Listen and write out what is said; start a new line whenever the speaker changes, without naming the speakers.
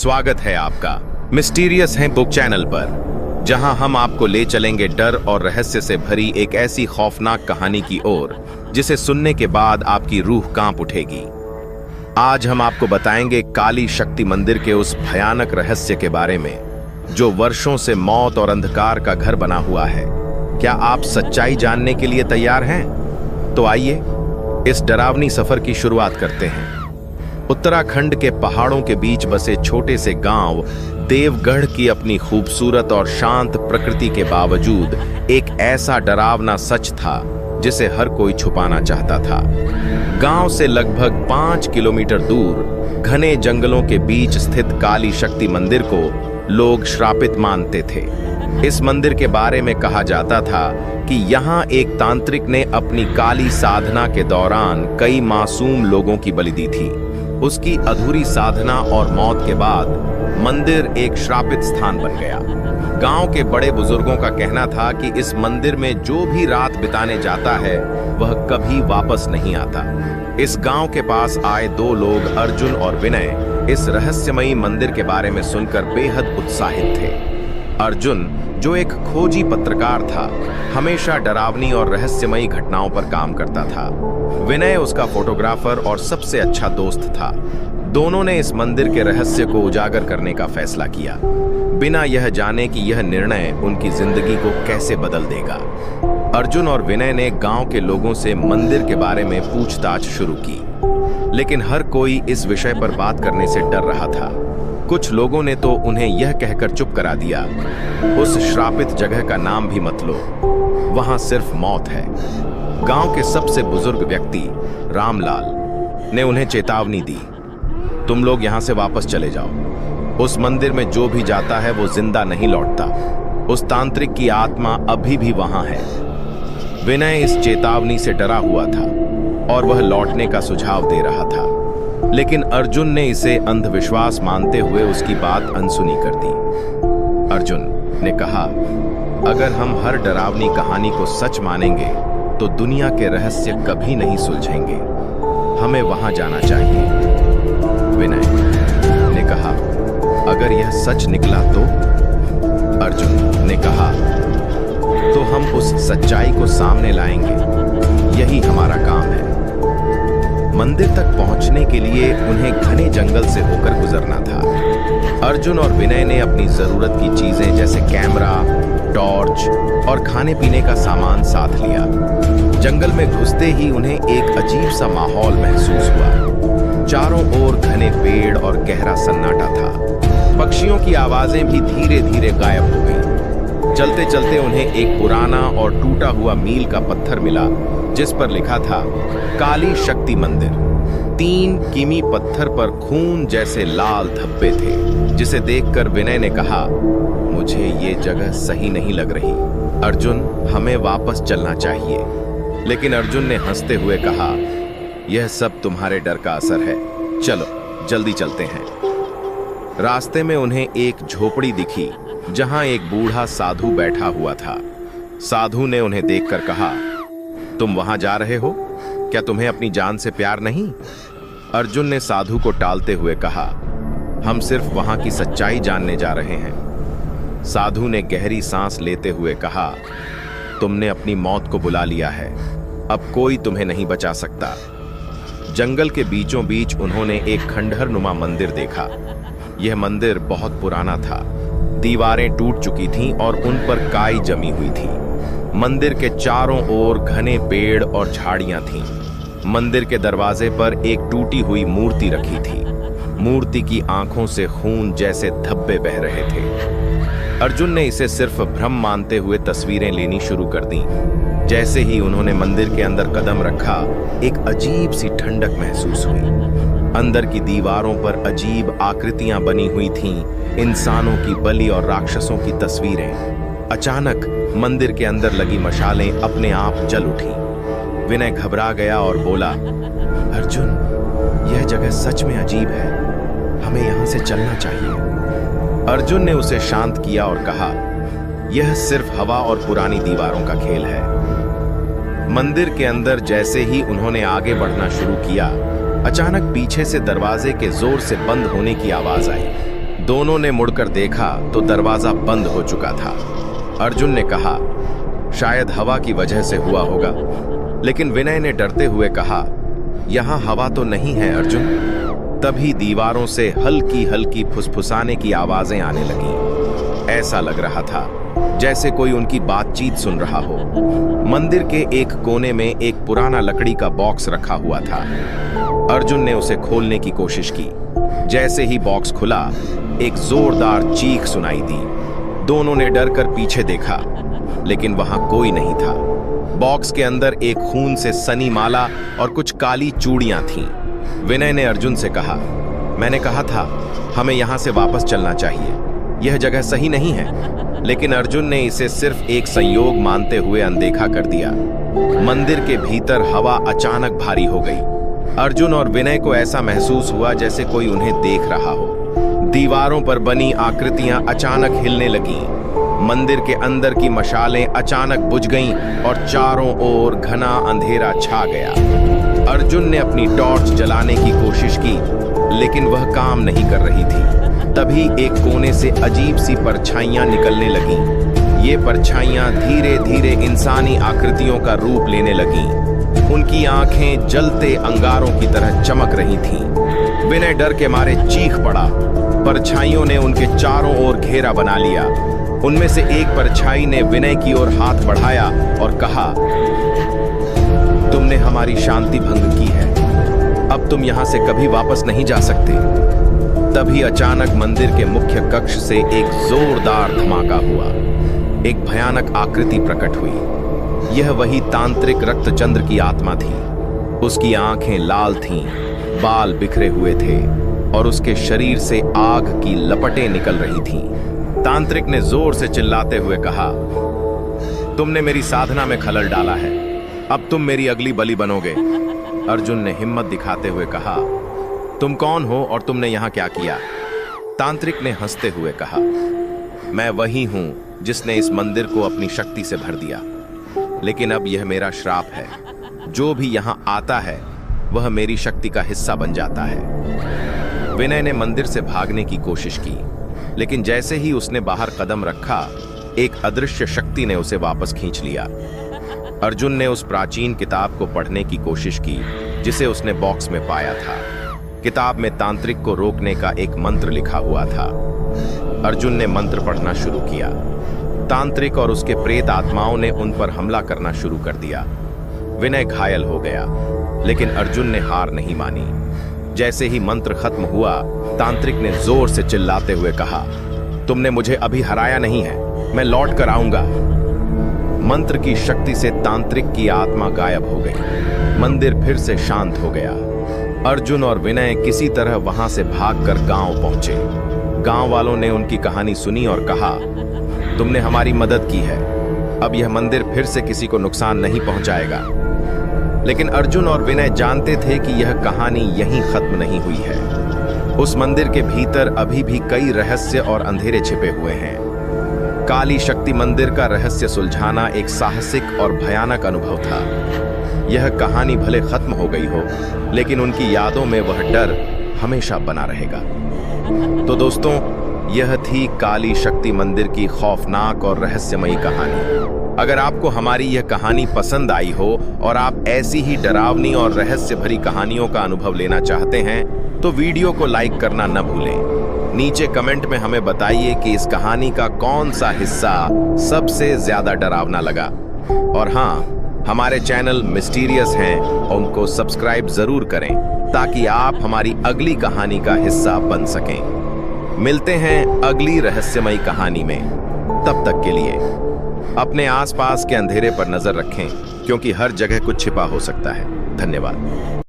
स्वागत है आपका मिस्टीरियस है बुक चैनल पर, जहां हम आपको ले चलेंगे डर और रहस्य से भरी एक ऐसी खौफनाक कहानी की ओर जिसे सुनने के बाद आपकी रूह कांप उठेगी। आज हम आपको बताएंगे काली शक्ति मंदिर के उस भयानक रहस्य के बारे में जो वर्षों से मौत और अंधकार का घर बना हुआ है। क्या आप सच्चाई जानने के लिए तैयार हैं? तो आइए इस डरावनी सफर की शुरुआत करते हैं। उत्तराखंड के पहाड़ों के बीच बसे छोटे से गांव देवगढ़ की अपनी खूबसूरत और शांत प्रकृति के बावजूद एक ऐसा डरावना सच था जिसे हर कोई छुपाना चाहता था। गांव से लगभग 5 किलोमीटर दूर घने जंगलों के बीच स्थित काली शक्ति मंदिर को लोग श्रापित मानते थे। इस मंदिर के बारे में कहा जाता था कि यहाँ एक तांत्रिक ने अपनी काली साधना के दौरान कई मासूम लोगों की बलि दी थी। उसकी अधूरी साधना और मौत के बाद मंदिर एक श्रापित स्थान बन गया। गांव के बड़े बुजुर्गों का कहना था कि इस मंदिर में जो भी रात बिताने जाता है वह कभी वापस नहीं आता। इस गांव के पास आए 2 लोग, अर्जुन और विनय, इस रहस्यमयी मंदिर के बारे में सुनकर बेहद उत्साहित थे। अर्जुन, जो एक खोजी पत्रकार था, हमेशा डरावनी और रहस्यमयी घटनाओं पर काम करता था। विनय उसका फोटोग्राफर और सबसे अच्छा दोस्त था। दोनों ने इस मंदिर के रहस्य को उजागर करने का फैसला किया, बिना यह जाने कि यह निर्णय उनकी जिंदगी को कैसे बदल देगा। अर्जुन और विनय ने गांव के लोगों से मंदिर के बारे में पूछताछ शुरू की, लेकिन हर कोई इस विषय पर बात करने से डर रहा था। कुछ लोगों ने तो उन्हें यह कहकर चुप करा दिया, उस श्रापित जगह का नाम भी मत लो, वहां सिर्फ मौत है। गांव के सबसे बुजुर्ग व्यक्ति रामलाल ने उन्हें चेतावनी दी, तुम लोग यहां से वापस चले जाओ। उस मंदिर में जो भी जाता है वो जिंदा नहीं लौटता। उस तांत्रिक की आत्मा अभी भी वहां है। विनय इस चेतावनी से डरा हुआ था और वह लौटने का सुझाव दे रहा था, लेकिन अर्जुन ने इसे अंधविश्वास मानते हुए उसकी बात अनसुनी कर दी। अर्जुन ने कहा, अगर हम हर डरावनी कहानी को सच मानेंगे तो दुनिया के रहस्य कभी नहीं सुलझेंगे। हमें वहां जाना चाहिए। विनय ने कहा, अगर यह सच निकला तो? अर्जुन ने कहा, तो हम उस सच्चाई को सामने लाएंगे। यही हमारा काम है। मंदिर तक पहुंचने के लिए उन्हें घने जंगल से होकर गुजरना था। अर्जुन और विनय ने अपनी जरूरत की चीजें जैसे कैमरा, टॉर्च और खाने पीने का सामान साथ लिया। जंगल में घुसते ही उन्हें एक अजीब सा माहौल महसूस हुआ। चारों ओर घने पेड़ और गहरा सन्नाटा था। पक्षियों की आवाजें भी धीरे धीरे गायब हो गईं। चलते चलते उन्हें एक पुराना और टूटा हुआ मील का पत्थर मिला जिस पर लिखा था काली शक्ति मंदिर। 3 किमी पत्थर पर खून जैसे लाल धब्बे थे, जिसे देखकर विनय ने कहा, मुझे ये जगह सही नहीं लग रही। अर्जुन, हमें वापस चलना चाहिए। लेकिन अर्जुन ने हंसते हुए कहा, यह सब तुम्हारे डर का असर है। चलो जल्दी चलते हैं। रास्ते में उन्हें एक झोपड़ी दिखी जहां एक बूढ़ा साधु बैठा हुआ था। साधु ने उन्हें देखकर कहा, तुम वहां जा रहे हो? क्या तुम्हें अपनी जान से प्यार नहीं? अर्जुन ने साधु को टालते हुए कहा, हम सिर्फ वहां की सच्चाई जानने जा रहे हैं। साधु ने गहरी सांस लेते हुए कहा, तुमने अपनी मौत को बुला लिया है। अब कोई तुम्हें नहीं बचा सकता। जंगल के बीचों बीच उन्होंने एक खंडहर नुमा मंदिर देखा। यह मंदिर बहुत पुराना था। दीवारें टूट चुकी थीं और उन पर काई जमी हुई थी। मंदिर के चारों ओर घने पेड़ और झाड़ियां थीं। मंदिर के दरवाजे पर एक टूटी हुई मूर्ति रखी थी। मूर्ति की आंखों से खून जैसे धब्बे बह रहे थे। अर्जुन ने इसे सिर्फ भ्रम मानते हुए तस्वीरें लेनी शुरू कर दी। जैसे ही उन्होंने मंदिर के अंदर कदम रखा, एक अजीब सी ठंडक महसूस हुई। अंदर की दीवारों पर अजीब आकृतियां बनी हुई थीं, इंसानों की बलि और राक्षसों की तस्वीरें। अचानक मंदिर के अंदर लगी मशालें अपने आप जल उठी। विनय घबरा गया और बोला, अर्जुन, यह जगह सच में अजीब है। हमें यहां से चलना चाहिए। अर्जुन ने उसे शांत किया और कहा, यह सिर्फ हवा और पुरानी दीवारों का खेल है। मंदिर के अंदर जैसे ही उन्होंने आगे बढ़ना शुरू किया, अचानक पीछे से दरवाजे के जोर से बंद होने की आवाज आई। दोनों ने मुड़कर देखा तो दरवाजा बंद हो चुका था। अर्जुन ने कहा, शायद हवा की वजह से हुआ होगा। लेकिन विनय ने डरते हुए कहा, यहां हवा तो नहीं है अर्जुन। तभी दीवारों से हल्की हल्की फुसफुसाने की आवाजें आने लगीं। ऐसा लग रहा था जैसे कोई उनकी बातचीत सुन रहा हो। मंदिर के एक कोने में एक पुराना लकड़ी का बॉक्स रखा हुआ था। अर्जुन ने उसे खोलने की कोशिश की। जैसे ही बॉक्स खुला, एक जोरदार चीख सुनाई दी। दोनों ने डर कर पीछे देखा, लेकिन वहां कोई नहीं था। बॉक्स के अंदर एक खून से सनी माला और कुछ काली चूड़ियां थीं। विनय ने अर्जुन से कहा, मैंने कहा था हमें यहां से वापस चलना चाहिए, यह जगह सही नहीं है। लेकिन अर्जुन ने इसे सिर्फ एक संयोग मानते हुए अनदेखा कर दिया। मंदिर के भीतर हवा अचानक भारी हो गई। अर्जुन और विनय को ऐसा महसूस हुआ जैसे कोई उन्हें देख रहा हो। दीवारों पर बनी आकृतियां अचानक हिलने लगीं। मंदिर के अंदर की मशालें अचानक बुझ गईं और चारों ओर घना अंधेरा छा गया। अर्जुन ने अपनी टॉर्च जलाने की कोशिश की, लेकिन वह काम नहीं कर रही थी। तभी एक कोने से अजीब सी परछाइयां निकलने लगीं। ये परछाइयां धीरे धीरे इंसानी आकृतियों का रूप लेने लगीं। उनकी आंखें जलते अंगारों की तरह चमक रही थीं। विनय डर के मारे चीख पड़ा। परछाइयों ने उनके चारों ओर घेरा बना लिया। उनमें से एक परछाई ने विनय की ओर हाथ बढ़ाया और कहा, तुमने हमारी शांति भंग की है, अब तुम यहां से कभी वापस नहीं जा सकते। तभी अचानक मंदिर के मुख्य कक्ष से एक जोरदार धमाका हुआ। एक भयानक आकृति प्रकट हुई। यह वही तांत्रिक रक्तचंद्र की आत्मा थी। उसकी आंखें लाल थीं, बाल बिखरे हुए थे और उसके शरीर से आग की लपटें निकल रही थीं। तांत्रिक ने जोर से चिल्लाते हुए कहा, तुमने मेरी साधना में खलल डाला है, अब तुम मेरी अगली बलि बनोगे। अर्जुन ने हिम्मत दिखाते हुए कहा, तुम कौन हो और तुमने यहाँ क्या किया? तांत्रिक ने हंसते हुए कहा, मैं वही हूं जिसने इस मंदिर को अपनी शक्ति से भर दिया, लेकिन अब यह मेरा श्राप है। जो भी यहाँ आता है वह मेरी शक्ति का हिस्सा बन जाता है। विनय ने मंदिर से भागने की कोशिश की, लेकिन जैसे ही उसने बाहर कदम रखा, एक अदृश्य शक्ति ने उसे वापस खींच लिया। अर्जुन ने उस प्राचीन किताब को पढ़ने की कोशिश की जिसे उसने बॉक्स में पाया था। किताब में तांत्रिक को रोकने का एक मंत्र लिखा हुआ था। अर्जुन ने मंत्र पढ़ना शुरू किया। तांत्रिक और उसके प्रेत आत्माओं ने उन पर हमला करना शुरू कर दिया। विनय घायल हो गया, लेकिन अर्जुन ने हार नहीं मानी। जैसे ही मंत्र खत्म हुआ, तांत्रिक ने जोर से चिल्लाते हुए कहा, तुमने मुझे अभी हराया नहीं है, मैं लौट कर आऊंगा। मंत्र की शक्ति से तांत्रिक की आत्मा गायब हो गई। मंदिर फिर से शांत हो गया। अर्जुन और विनय किसी तरह वहां से भागकर गांव पहुंचे। गांव वालों ने उनकी कहानी सुनी और कहा, तुमने हमारी मदद की है, अब यह मंदिर फिर से किसी को नुकसान नहीं पहुंचाएगा। लेकिन अर्जुन और विनय जानते थे कि यह कहानी यहीं खत्म नहीं हुई है। उस मंदिर के भीतर अभी भी कई रहस्य और अंधेरे छिपे हुए हैं। काली शक्ति मंदिर का रहस्य सुलझाना एक साहसिक और भयानक अनुभव था। यह कहानी भले खत्म हो गई हो, लेकिन उनकी यादों में वह डर हमेशा बना रहेगा। तो दोस्तों, यह थी काली शक्ति मंदिर की खौफनाक और रहस्यमयी कहानी। अगर आपको हमारी यह कहानी पसंद आई हो और आप ऐसी ही डरावनी और रहस्य भरी कहानियों का अनुभव लेना चाहते हैं, तो वीडियो को लाइक करना न भूलें। नीचे कमेंट में हमें बताइए कि इस कहानी का कौन सा हिस्सा सबसे ज्यादा डरावना लगा। और हाँ, हमारे चैनल मिस्टीरियस हैं और उनको सब्सक्राइब जरूर करें ताकि आप हमारी अगली कहानी का हिस्सा बन सकें। मिलते हैं अगली रहस्यमयी कहानी में। तब तक के लिए अपने आसपास के अंधेरे पर नजर रखें, क्योंकि हर जगह कुछ छिपा हो सकता है। धन्यवाद।